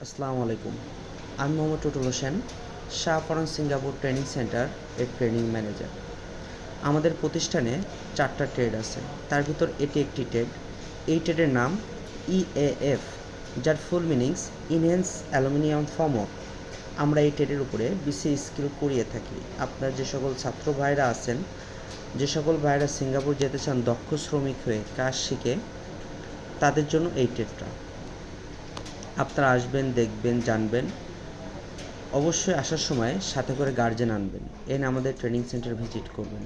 আসসালামু আলাইকুম। আমি Mohammad Tutul Hossain, Shah Ferran Singapore training centre এর ট্রেনিং ম্যানেজার। আমাদের প্রতিষ্ঠানে 4টা ট্রেড আছে, তার ভিতর এটি একটি ট্রেড। এই ট্রেডের নাম ইএএফ, যার ফুল মিনিংস ইনহ্যান্স অ্যালুমিনিয়াম ফর্মওয়ার্ক। আমরা এই ট্রেডের উপরে বিসি স্কিল করিয়ে থাকি। আপনার যে সকল ছাত্র ভাইরা আছেন, যে সকল ভাইরা সিঙ্গাপুর যেতে চান দক্ষ শ্রমিক হয়ে কাজ শিখে, তাদের জন্য এই ট্রেডটা। আপনারা আসবেন, দেখবেন, জানবেন। অবশ্যই আসার সময় সাথে করে গার্জেন আনবেন, এনে আমাদের ট্রেনিং সেন্টার ভিজিট করবেন,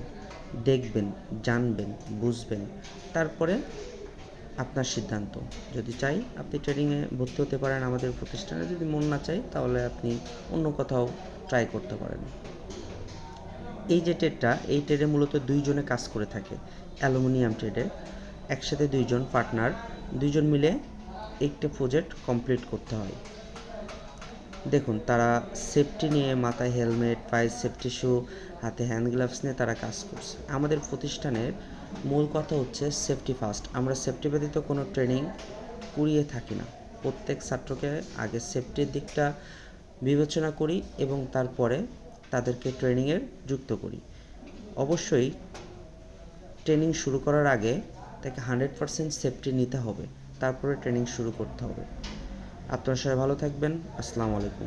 দেখবেন, জানবেন, বুঝবেন। তারপরে আপনার সিদ্ধান্ত। যদি চাই আপনি ট্রেনিংয়ে ভর্তি হতে পারেন আমাদের প্রতিষ্ঠানে, যদি মন না চাই তাহলে আপনি অন্য কোথাও ট্রাই করতে পারেন। এই যে ট্রেডটা, এই ট্রেডে মূলত 2 জনে কাজ করে থাকে। অ্যালুমিনিয়াম ট্রেডে একসাথে 2 জন পার্টনার, 2 জন মিলে একটা প্রজেক্ট কমপ্লিট করতে হয়। দেখুন, তারা সেফটি নিয়ে, মাথায় হেলমেট, পায়ে সেফটি শু, হাতে হ্যান্ড গ্লাভস নিয়ে তারা কাজ করছে। আমাদের প্রতিষ্ঠানের মূল কথা হচ্ছে সেফটি ফার্স্ট। আমরা সেফটি ব্যতীত কোনো ট্রেনিং করিয়ে থাকি না। প্রত্যেক ছাত্রকে আগে সেফটির দিকটা বিবেচনা করি এবং তারপরে তাদেরকে ট্রেনিংয়ে যুক্ত করি। অবশ্যই ট্রেনিং শুরু করার আগে তাকে 100% সেফটি নিতে হবে, তারপরে ট্রেনিং শুরু করতে হবে। আপনারা সবাই ভালো থাকবেন। আসসালামু আলাইকুম।